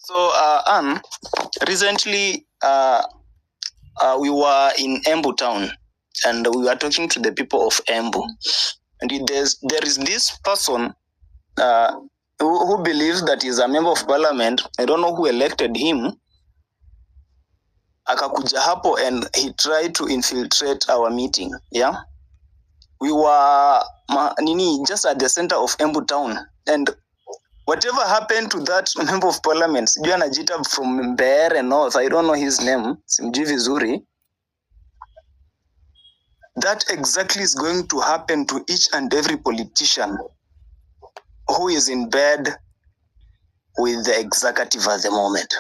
So, Anne, recently we were in Embu town and we were talking to the people of Embu. And there is this person who believes that he's a member of parliament. I don't know who elected him. Akakuja hapo and he tried to infiltrate our meeting. Yeah. We were just at the center of Embu town. And whatever happened to that member of parliament, sijui anajiita from Mbeere North, I don't know his name, simjui vizuri. That exactly is going to happen to each and every politician who is in bed with the executive at the moment.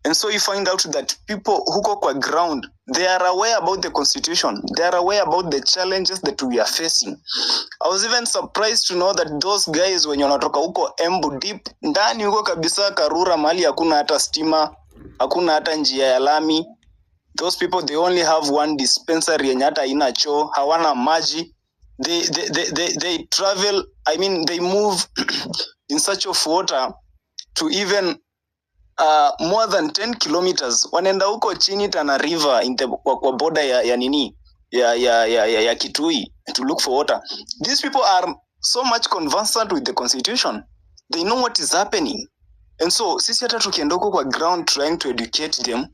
And so you find out that people who go kwa ground, they are aware about the constitution. They are aware about the challenges that we are facing. I was even surprised to know that those guys wenye wanatoka huko Embu deep, ndani huko kabisa Karura mahali hakuna hata stima, hakuna hata njia ya lami. Those people, they only have one dispensary yenye hata haina choo, hawana maji. They travel, they move in search of water to even more than 10 kilometers. Wanaenda huko chini Tana River in the kwa border ya Kitui to look for water. These people are so much conversant with the constitution. They know what is happening. And so sisi hata tukienda huko kwa ground trying to educate them,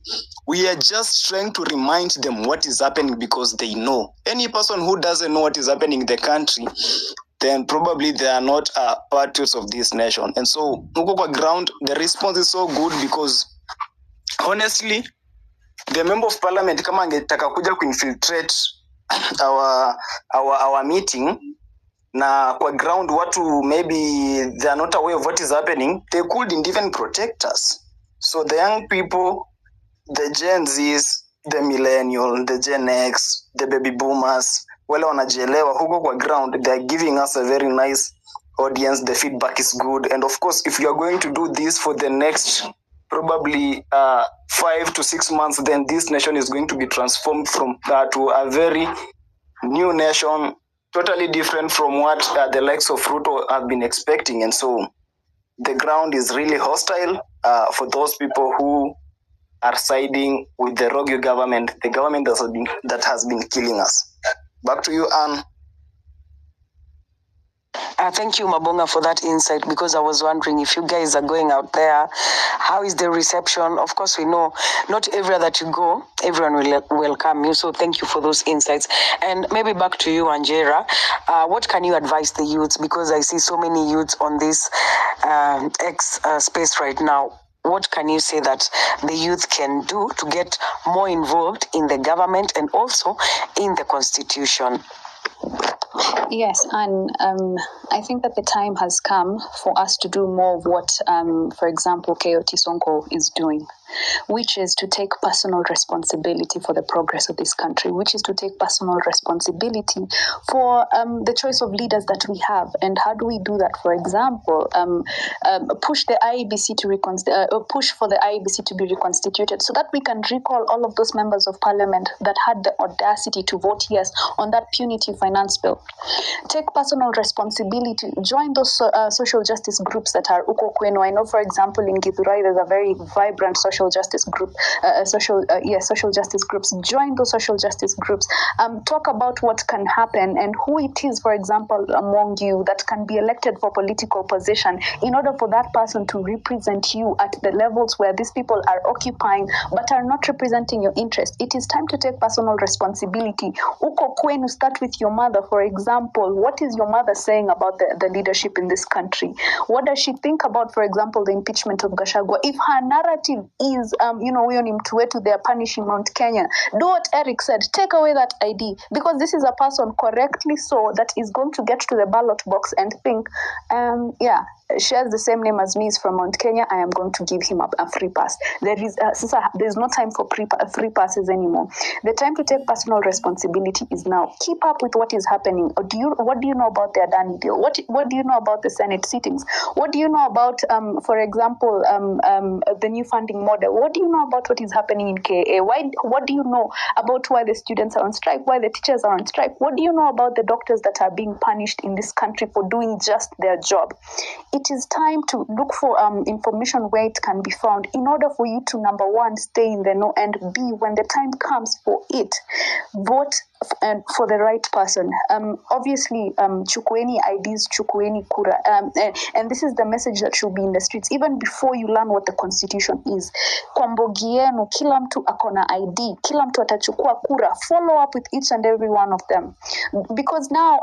we are just trying to remind them what is happening because they know. Any person who doesn't know what is happening in the country, then probably they are not parties of this nation. And so huko kwa ground, the response is so good because honestly, the member of parliament kama angetaka kuja kuinfiltrate our meeting, na kwa ground watu maybe they are not aware of what is happening, they couldn't even protect us. So the young people, the Gen Zs, the millennial, the Gen X, the baby boomers, wale wanajielewa huko kwa ground, they are giving us a very nice audience. The feedback is good. And of course, if you are going to do this for the next probably 5 to 6 months, then this nation is going to be transformed from to a very new nation, totally different from what the likes of Ruto have been expecting. And so the ground is really hostile for those people who are siding with the rogue government, the government that has been killing us. Back to you, Anne. Thank you, Mabonga, for that insight, because I was wondering if you guys are going out there, how is the reception? Of course, we know not everywhere that you go, everyone will welcome you. So thank you for those insights. And maybe back to you, Angera. What can you advise the youths? Because I see so many youths on this X space right now. What can you say that the youth can do to get more involved in the government and also in the constitution? Yes, and I think that the time has come for us to do more of what, for example, Kayoti Sonko is doing, which is to take personal responsibility for the progress of this country, which is to take personal responsibility for the choice of leaders that we have. And how do we do that? For example, push the IEBC to push for the IEBC to be reconstituted so that we can recall all of those members of parliament that had the audacity to vote yes on that punitive finance bill. Take personal responsibility. Join those social justice groups that are uko kwenu. I know, for example, in Githurai, there's a very vibrant social justice group, social justice groups. Join those social justice groups. Talk about what can happen and who it is, for example, among you that can be elected for political position in order for that person to represent you at the levels where these people are occupying but are not representing your interest. It is time to take personal responsibility. Uko kwenu, start with your mother, for example. What is your mother saying about the leadership in this country? What does she think about, for example, the impeachment of Gachagua? If her narrative is, huyo ni mtu wetu, they are punishing Mount Kenya, do what Eric said, take away that ID, because this is a person correctly so that is going to get to the ballot box and think, shares the same name as me, is from Mount Kenya, I am going to give him a free pass. There's no time for free passes anymore. The time to take personal responsibility is now. Keep up with what is happening. What do you know about the Adani deal? What do you know about the Senate sittings? What do you know about, for example, the new funding model? What do you know about what is happening in KA? What do you know about why the students are on strike? Why the teachers are on strike? What do you know about the doctors that are being punished in this country for doing just their job? it is time to look for information where it can be found in order for you to, number one, stay in the know, and B, when the time comes for it, vote and for the right person. Obviously, chukueni IDs, chukueni kura, and this is the message that should be in the streets even before you learn what the constitution is. Kwa mbogi yenu, kila mtu akona ID, kila mtu atachukua kura. Follow up with each and every one of them, because now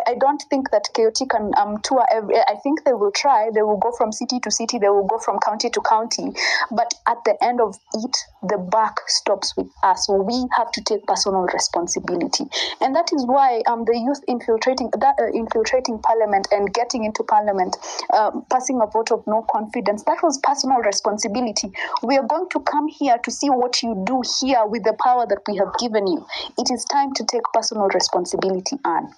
I don't think that KOT can tour every. I think they will try. They will go from city to city. They will go from county to county. But at the end of it, the buck stops with us. So we have to take personal responsibility, and that is why the youth infiltrating parliament and getting into parliament, passing a vote of no confidence, that was personal responsibility. We are going to come here to see what you do here with the power that we have given you. It is time to take personal responsibility, Anne.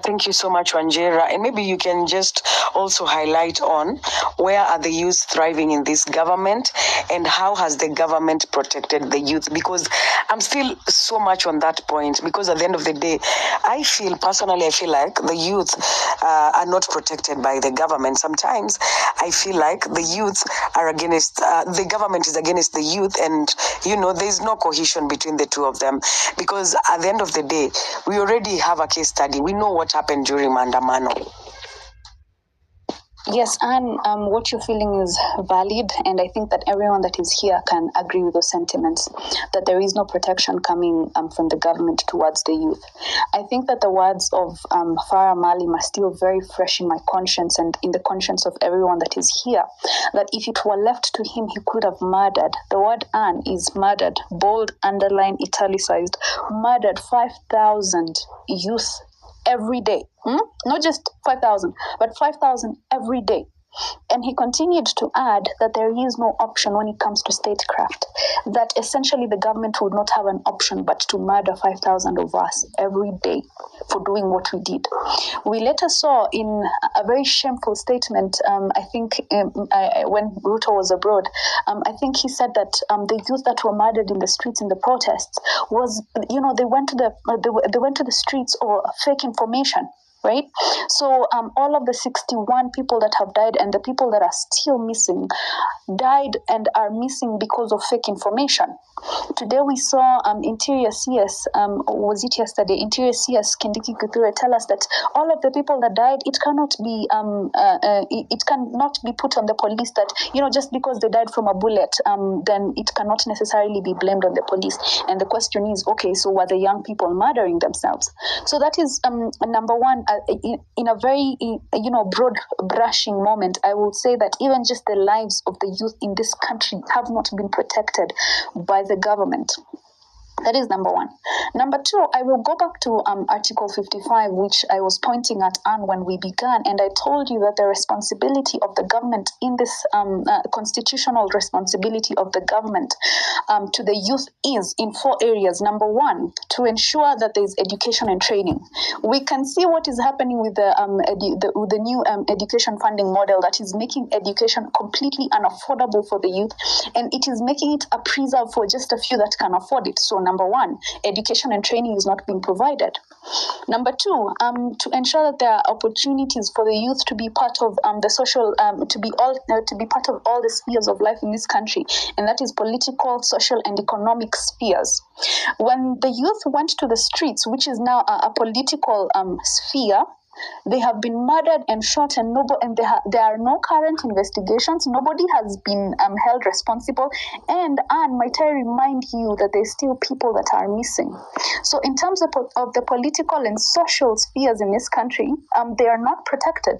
Thank you so much, Wanjera. And maybe you can just also highlight on where are the youth thriving in this government and how has the government protected the youth? Because I'm still so much on that point, because at the end of the day, I feel like the youth are not protected by the government. Sometimes I feel like the youth are against, the government is against the youth, and, there's no cohesion between the two of them. Because at the end of the day, we already have a case study. We know what happened during Maandamano. Yes, and what you're feeling is valid, and I think that everyone that is here can agree with those sentiments, that there is no protection coming from the government towards the youth. I think that the words of Farah Maalim are still very fresh in my conscience and in the conscience of everyone that is here, that if it were left to him, he could have murdered. The word Anne is murdered, bold, underlined, italicized, murdered 5,000 youth every day. Not just 5,000, but 5,000 every day. And he continued to add that there is no option when it comes to statecraft, that essentially the government would not have an option but to murder 5,000 of us every day for doing what we did. We later saw in a very shameful statement, I think when Ruto was abroad, I think he said that the youth that were murdered in the streets in the protests was, they went to the streets or fake information. Right? So all of the 61 people that have died and the people that are still missing died and are missing because of fake information. Today we saw Interior CS, was it yesterday? Interior CS Kindiki Kithure tell us that all of the people that died, it cannot be put on the police that, just because they died from a bullet, then it cannot necessarily be blamed on the police. And the question is, okay, so were the young people murdering themselves? So that is number one. In a very, broad brushing moment, I will say that even just the lives of the youth in this country have not been protected by the government. That is number one. Number two, I will go back to Article 55, which I was pointing at Anne when we began, and I told you that the responsibility of the government in this constitutional responsibility of the government to the youth is in 4 areas. Number one, to ensure that there is education and training. We can see what is happening with the new education funding model that is making education completely unaffordable for the youth, and it is making it a preserve for just a few that can afford it. So number one, education and training is not being provided. Number two, to ensure that there are opportunities for the youth to be part of the social, to be part of all the spheres of life in this country, and that is political, social, and economic spheres. When the youth went to the streets, which is now a political sphere, they have been murdered and shot, and there are no current investigations. Nobody has been held responsible. And Anne, might I remind you that there's still people that are missing. So in terms of the political and social spheres in this country, they are not protected.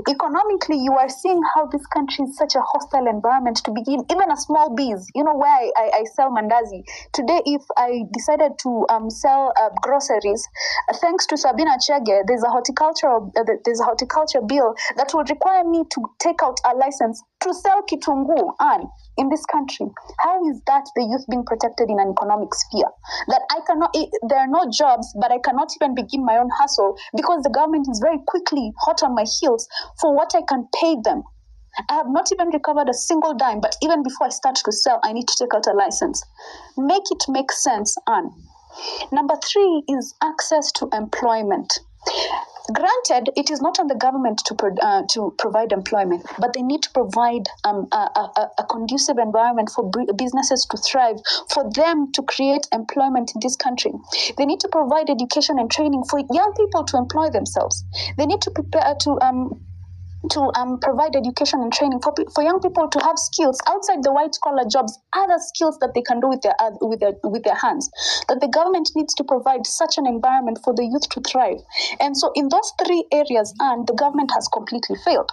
Economically, you are seeing how this country is such a hostile environment to begin. Even a small biz, where I sell mandazi. Today, if I decided to sell groceries, thanks to Sabina Chege, there's a horticulture bill that would require me to take out a license to sell kitungu in this country. How is that the youth being protected in an economic sphere? That I cannot, there are no jobs, but I cannot even begin my own hustle because the government is very quickly hot on my heels for what I can pay them. I have not even recovered a single dime, but even before I start to sell, I need to take out a license. Make it make sense, Anne. Number three is access to employment. Granted, it is not on the government to provide employment, but they need to provide a conducive environment for businesses to thrive, for them to create employment in this country. They need to provide education and training for young people to employ themselves. They need to prepare to provide education and training for young people to have skills outside the white collar jobs, other skills that they can do with their hands. That the government needs to provide such an environment for the youth to thrive. And so in those three areas, and the government has completely failed.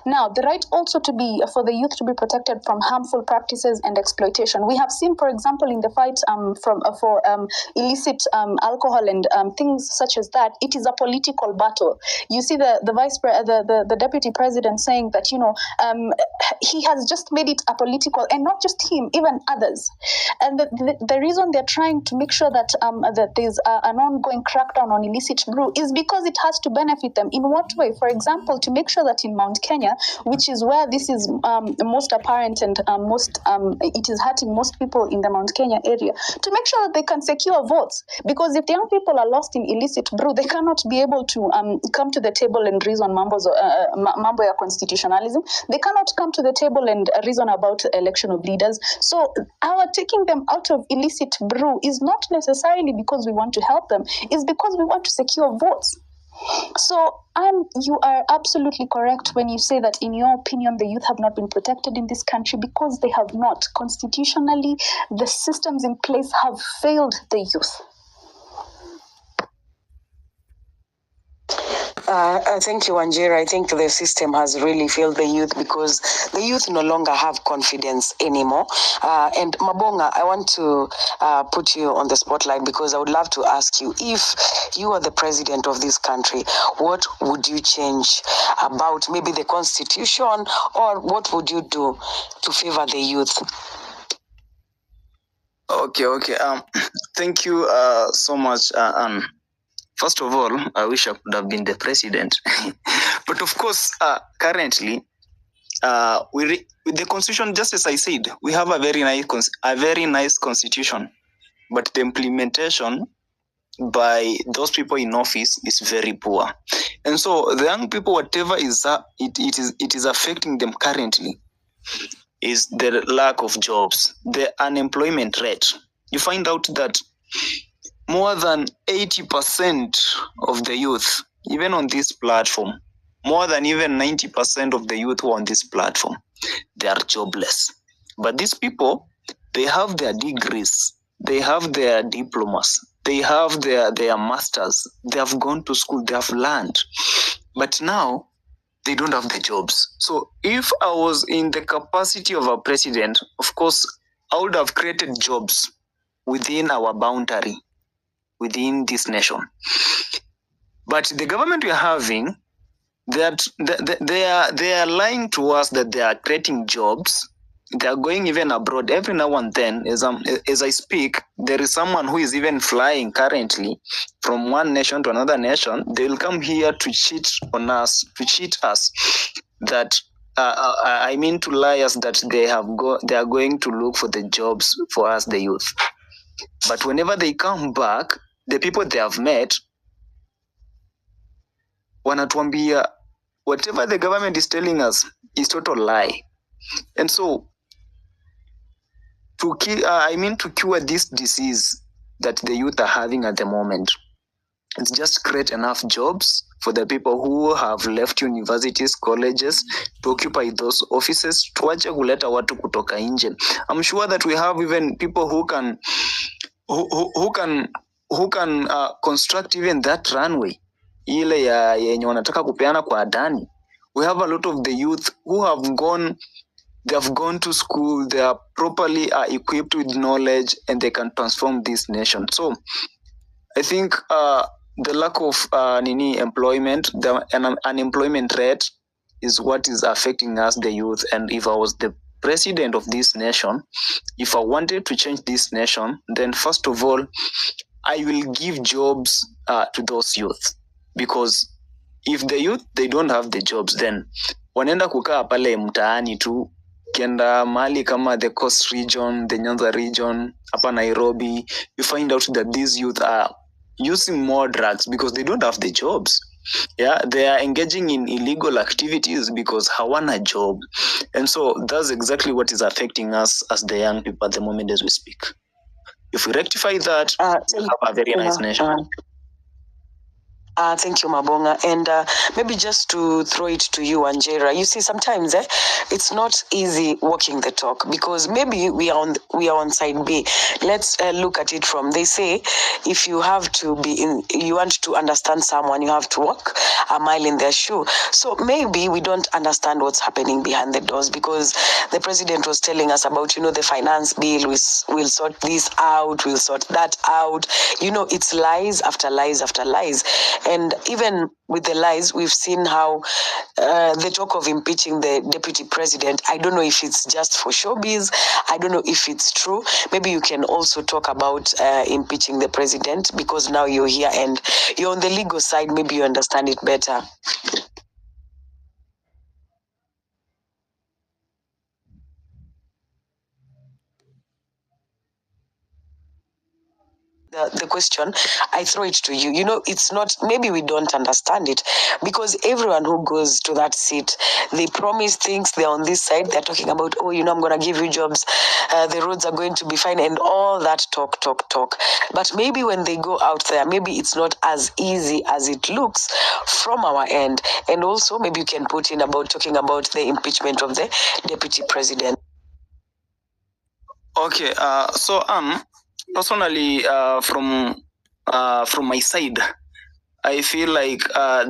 Now, the right also for the youth to be protected from harmful practices and exploitation. We have seen, for example, in the fight for illicit alcohol and things such as that, it is a political battle. You see the deputy president saying that he has just made it a political, and not just him, even others. And the reason they're trying to make sure that that there's an ongoing crackdown on illicit brew is because it has to benefit them. In what way? For example, to make sure that in Mount Kenya, which is where this is most apparent and it is hurting most people in the Mount Kenya area, to make sure that they can secure votes. Because if the young people are lost in illicit brew, they cannot be able to come to the table and reason mambo ya constitutionalism. They cannot come to the table and reason about election of leaders. So our taking them out of illicit brew is not necessarily because we want to help them, it's because we want to secure votes. So, you are absolutely correct when you say that, in your opinion, the youth have not been protected in this country, because they have not. Constitutionally, the systems in place have failed the youth. Thank you, Wanjira. I think the system has really failed the youth, because the youth no longer have confidence anymore. And Mabonga, I want to put you on the spotlight, because I would love to ask you, if you are the president of this country, what would you change about maybe the constitution, or what would you do to favor the youth? Okay. Thank you so much, Anne. First of all, I wish I could have been the president. But of course, currently, with the constitution, just as I said, we have a very nice constitution, but the implementation by those people in office is very poor. And so the young people, whatever it is affecting them currently, is the lack of jobs, the unemployment rate. You find out that more than 80% of the youth, even on this platform, more than even 90% of the youth who are on this platform, they are jobless. But these people, they have their degrees, they have their diplomas, they have their masters, they have gone to school, they have learned. But now, they don't have the jobs. So if I was in the capacity of a president, of course, I would have created jobs within our boundary, within this nation. But the government we are having, they are lying to us that they are creating jobs. They are going even abroad every now and then. As I speak, there is someone who is even flying currently from one nation to another nation. They will come here to cheat on us, that to lie us that they are going to look for the jobs for us, the youth. But whenever they come back, the people they have met, wanatuambia whatever the government is telling us is total lie. And so, to cure this disease that the youth are having at the moment, it's just create enough jobs for the people who have left universities, colleges, to occupy those offices. Tuache kuleta watu kutoka nje. I'm sure that we have even people who can construct even that runway, ile yenye wanataka kupeana kwa Adani. We have a lot of the youth who have gone to school, they are properly equipped with knowledge, and they can transform this nation. So I think the lack of employment, the unemployment rate is what is affecting us, the youth. And if I was the president of this nation, if I wanted to change this nation, then first of all, I will give jobs to those youth. Because if the youth, they don't have the jobs, then wanaenda kukaa pale mtaani tu. Kenda mali kama the Coast region, the Nyanza region, hapa Nairobi, you find out that these youth are using more drugs because they don't have the jobs. Yeah, they are engaging in illegal activities because hawana job. And so that's exactly what is affecting us as the young people at the moment as we speak. If we rectify that, we'll have a very nice nation. Thank you, Mabonga. And maybe just to throw it to you, Angera, you see, sometimes it's not easy walking the talk because maybe we are on side B. Let's look at it from, they say, if you have to you want to understand someone, you have to walk a mile in their shoe. So maybe we don't understand what's happening behind the doors because the president was telling us about, the finance bill, we'll sort this out, we'll sort that out. It's lies after lies after lies. And even with the lies, we've seen how the talk of impeaching the deputy president, I don't know if it's just for showbiz. I don't know if it's true. Maybe you can also talk about impeaching the president because now you're here and you're on the legal side. Maybe you understand it better. The question, I throw it to you. It's not, maybe we don't understand it because everyone who goes to that seat, they promise things. They're on this side, they're talking about, I'm going to give you jobs, the roads are going to be fine, and all that talk. But maybe when they go out there, maybe it's not as easy as it looks from our end. And also, maybe you can put in about talking about the impeachment of the deputy president. Okay, so personally, from my side, I feel like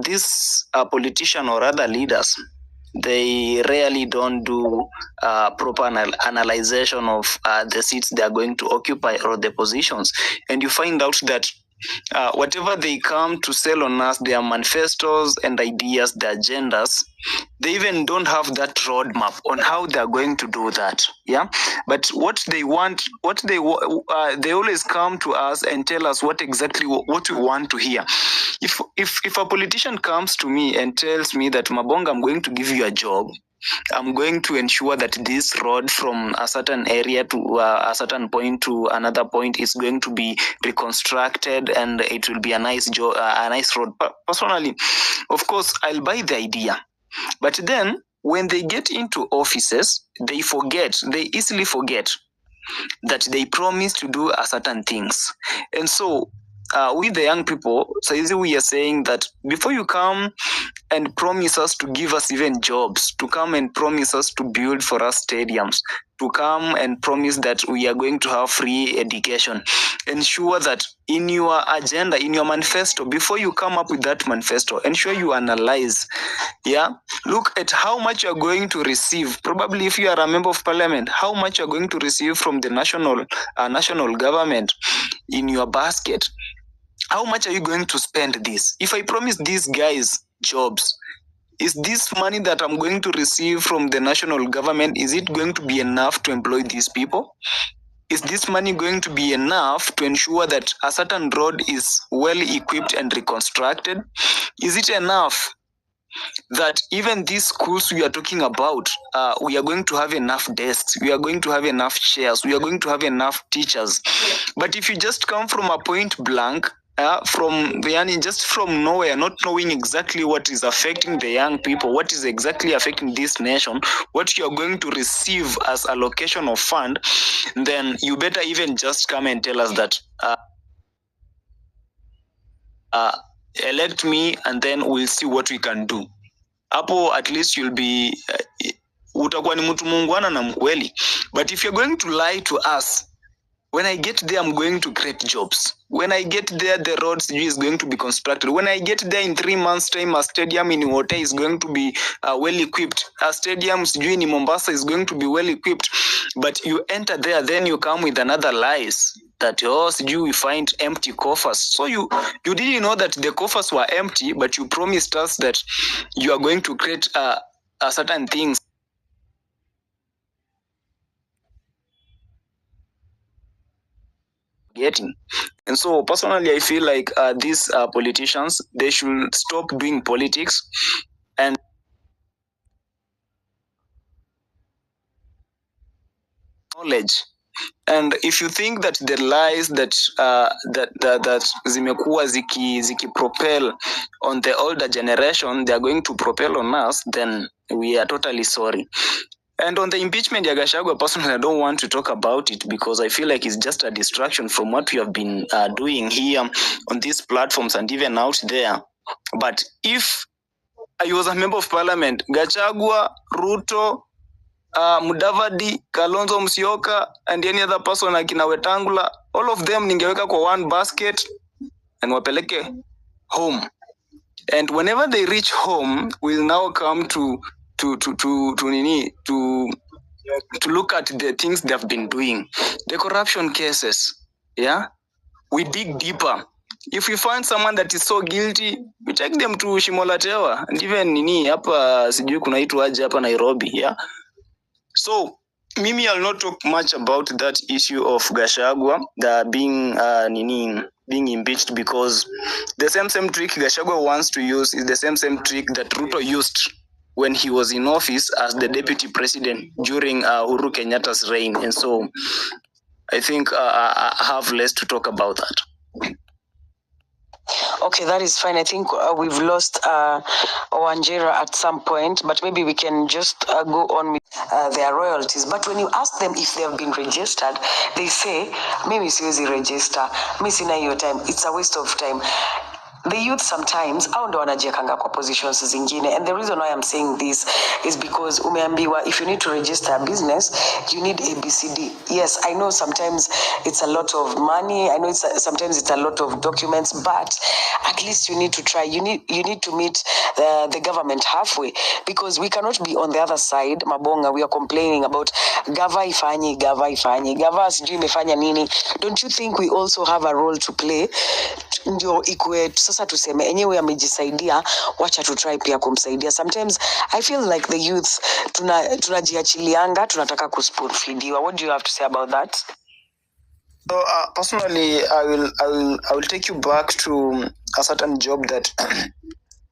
these politicians or other leaders, they rarely don't do proper analysis of the seats they are going to occupy or the positions, and you find out that whatever they come to sell on us, their manifestos and ideas, their agendas, they even don't have that roadmap on how they are going to do that. Yeah, but what they want, they always come to us and tell us what exactly what we want to hear. If a politician comes to me and tells me that, Mabonga, I'm going to give you a job, I'm going to ensure that this road from a certain area to a certain point to another point is going to be reconstructed and it will be a nice road. Personally, of course, I'll buy the idea. But then when they get into offices, they easily forget that they promise to do a certain things. And so we the young people, so we are saying that before you come and promise us to give us even jobs, to come and promise us to build for us stadiums, to come and promise that we are going to have free education, ensure that in your agenda, in your manifesto, before you come up with that manifesto, ensure you analyze. Yeah, look at how much you are going to receive. Probably if you are a member of parliament, how much you are going to receive from the national government in your basket. How much are you going to spend this? If I promise these guys jobs, is this money that I'm going to receive from the national government, is it going to be enough to employ these people? Is this money going to be enough to ensure that a certain road is well equipped and reconstructed? Is it enough that even these schools we are talking about, we are going to have enough desks, we are going to have enough chairs, we are going to have enough teachers? But if you just come from a point blank, just from nowhere, not knowing exactly what is affecting the young people, what is exactly affecting this nation, what you are going to receive as allocation of fund, then you better even just come and tell us that elect me and then we'll see what we can do. Hapo at least you'll be utakuwa ni mtu muungwana na mkweli. But if you're going to lie to us, when I get there, I'm going to create jobs. When I get there, the roads is going to be constructed. When I get there in 3 months' time, a stadium in Wote is going to be well equipped. A stadium in Mombasa is going to be well equipped. But you enter there, then you come with another lies that we find empty coffers. So you didn't know that the coffers were empty, but you promised us that you are going to create certain things. Getting. And so personally, I feel like these politicians, they should stop doing politics and knowledge And if you think that the lies that zimekuwa ziki propel on the older generation, they are going to propel on us, then we are totally sorry. And on the impeachment ya Gachagua, personally, I don't want to talk about it because I feel like it's just a distraction from what we have been doing here on these platforms and even out there. But if I was a member of parliament, Gachagua, Ruto, Mudavadi, Kalonzo Musyoka, and any other person akina Wetangula, all of them ningeweka kwa one basket and wapeleke home. And whenever they reach home, we'll now come to look at the things they have been doing, the corruption cases. Yeah, we dig deeper. If we find someone that is so guilty, we take them to Shimola Tewa, and even hapa sijui kunaitwaje hapa Nairobi. Yeah. So Mimi, I'll not talk much about that issue of Gachagua being impeached, because the same trick Gachagua wants to use is the same trick that Ruto used when he was in office as the deputy president during Uhuru Kenyatta's reign. And so I think I have less to talk about that. Okay, that is fine. I think we've lost Wanjira at some point, but maybe we can just go on with their royalties. But when you ask them if they have been registered, they say, "Mimi siwezi register, mimi sina hiyo time, it's a waste of time." The youth sometimes au ndo wanajiekanga kwa positions zingine, and the reason why I'm saying this is because umeambiwa if you need to register a business you need ABCD. Yes, I know sometimes it's a lot of money, I know sometimes it's a lot of documents, but at least you need to try. You need to meet the government halfway, because we cannot be on the other side. Mabonga, we are complaining about gava ifanyi gava sijui imefanya nini. Don't you think we also have a role to play? Ndio ikue sasa tuseme enyewe amejisaidia, wacha tu try pia kumsaidia. Sometimes I feel like the youth tunajiachilianga, tunataka kuspoon feediwa. What do you have to say about that? So personally, I will take you back to a certain job that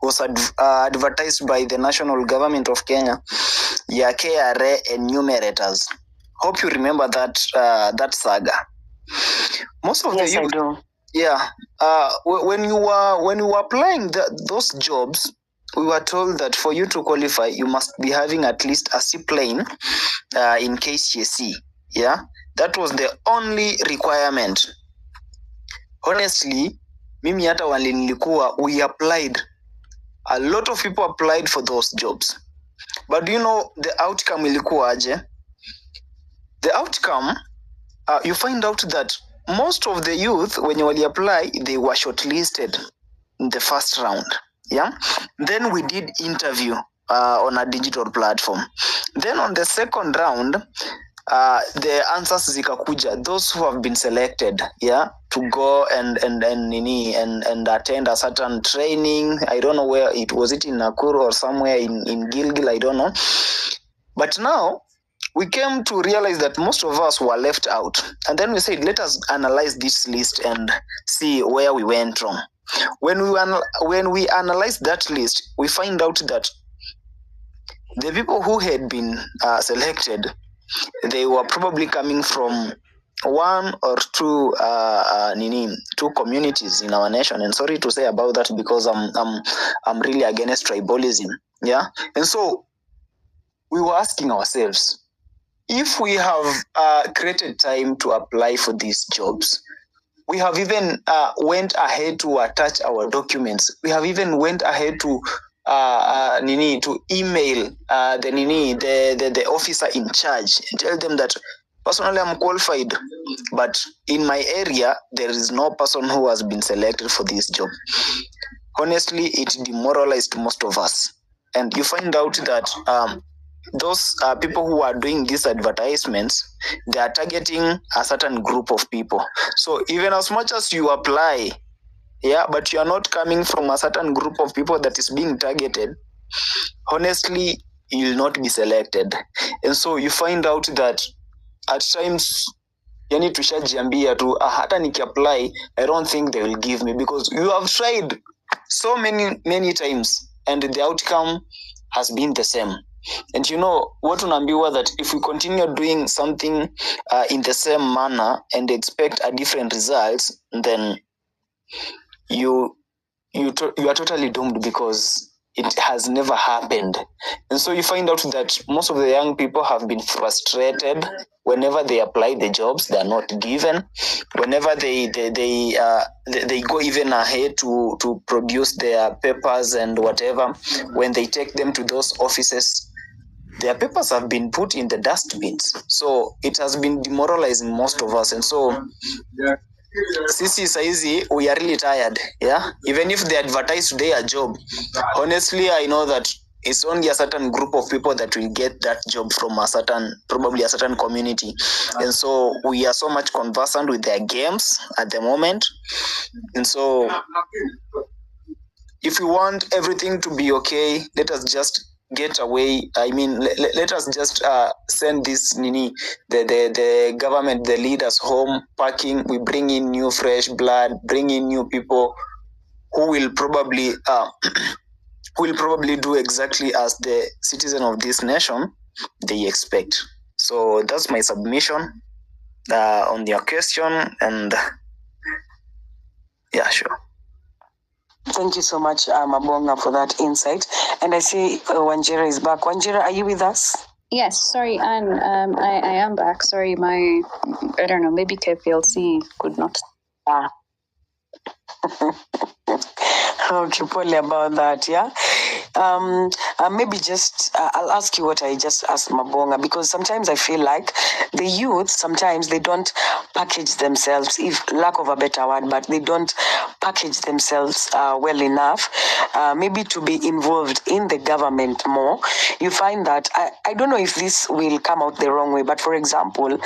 was advertised by the national government of Kenya, ya KRA enumerators. Hope you remember that saga. Most of yes, the youth, I do. Yeah, when you were applying those jobs, we were told that for you to qualify, you must be having at least a C plane in KCSE. Yeah, that was the only requirement. Honestly, mimi hata wale nilikuwa, we applied. A lot of people applied for those jobs. But do you know the outcome ilikuwa aje? The outcome, you find out that most of the youth, when you apply, they were shortlisted in the first round. Yeah. Then we did interview on a digital platform. Then on the second round, the answers zikakuja. Those who have been selected, yeah, to go and attend a certain training. I don't know where it was. It in Nakuru or somewhere in Gilgil. I don't know. But now, we came to realize that most of us were left out. And then we said, let us analyze this list and see where we went wrong. When we analyze that list, we find out that the people who had been selected, they were probably coming from one or two communities in our nation. And sorry to say about that, because I'm really against tribalism. Yeah. And so we were asking ourselves, if we have created time to apply for these jobs, we have even went ahead to attach our documents. We have even went ahead to email the officer in charge and tell them that personally I'm qualified, but in my area there is no person who has been selected for this job. Honestly, it demoralized most of us, and you find out that those people who are doing these advertisements, they are targeting a certain group of people. So even as much as you apply, yeah, but you are not coming from a certain group of people that is being targeted, honestly, you will not be selected. And so you find out that at times, yani tushajiambia tu, hata niki-apply, I don't think they will give me, because you have tried so many times and the outcome has been the same. And you know what unaambiwa, that if we continue doing something in the same manner and expect a different results, then you are totally doomed, because it has never happened. And so you find out that most of the young people have been frustrated whenever they apply the jobs they are not given, whenever they go even ahead to produce their papers and whatever. When they take them to those offices, their papers have been put in the dustbins. So it has been demoralizing most of us. And so sisi saizi, we are really tired. Yeah, even if they advertise today a job, honestly I know that it's only a certain group of people that will get that job from probably a certain community. And so we are so much conversant with their games at the moment. And so if we want everything to be okay, let us just get away. I mean, let us just send this the government, the leaders home packing. We bring in new fresh blood, bring in new people who will probably do exactly as the citizen of this nation they expect. So that's my submission on your question. And yeah, sure. Thank you so much, Mabonga, for that insight. And I see Wanjira is back. Wanjira, are you with us? Yes, sorry, Anne. I am back. Sorry, I don't know, maybe KPLC could not. Okay, Polly, about that, yeah. Maybe just I'll ask you what I just asked Mabonga, because sometimes I feel like the youth, sometimes they don't package themselves, if lack of a better word, but they don't package themselves well enough, maybe to be involved in the government more. You find that, I don't know if this will come out the wrong way, but for example,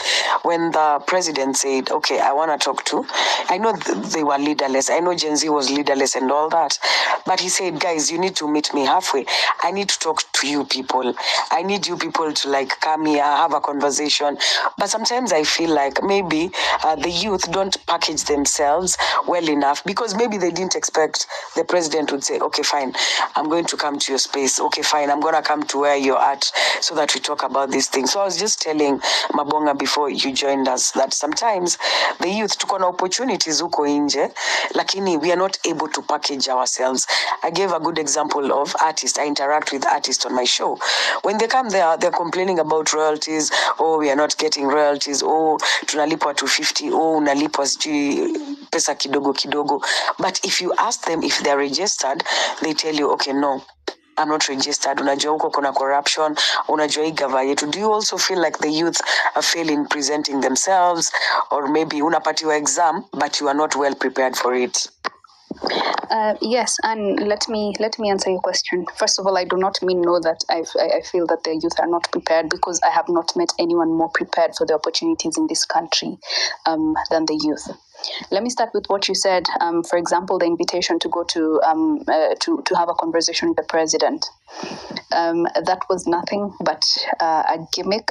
when the president said, okay, I want to talk to, I know they were leaderless, I know Gen Z was leaderless and all that, but he said, guys, you need to meet me halfway. I need to talk to you people. I need you people to like come here, have a conversation. But sometimes I feel like maybe the youth don't package themselves well enough, because maybe they didn't expect the president would say, okay, fine, I'm going to come to your space. Okay, fine, I'm going to come to where you're at so that we talk about these things. So I was just telling Mabonga before you joined us that sometimes the youth took on opportunities huko nje, lakini we are not able to package ourselves. I gave a good example of artists. I interact with artists on my show. When they come there, they're complaining about royalties. Oh, we are not getting royalties. Oh, tunalipwa 250. Oh, unalipwa sijui pesa kidogo kidogo. But if you ask them if they're registered, they tell you, okay, no, I'm not registered. Unajua huko kuna corruption. Unajua hii gava yetu. Do you also feel like the youth are failing presenting themselves, or maybe unapatiwa exam but you are not well prepared for it? Yes, and let me answer your question. First of all, I do not mean that I feel that the youth are not prepared, because I have not met anyone more prepared for the opportunities in this country than the youth. Let me start with what you said. For example, the invitation to go to have a conversation with the president. That was nothing but a gimmick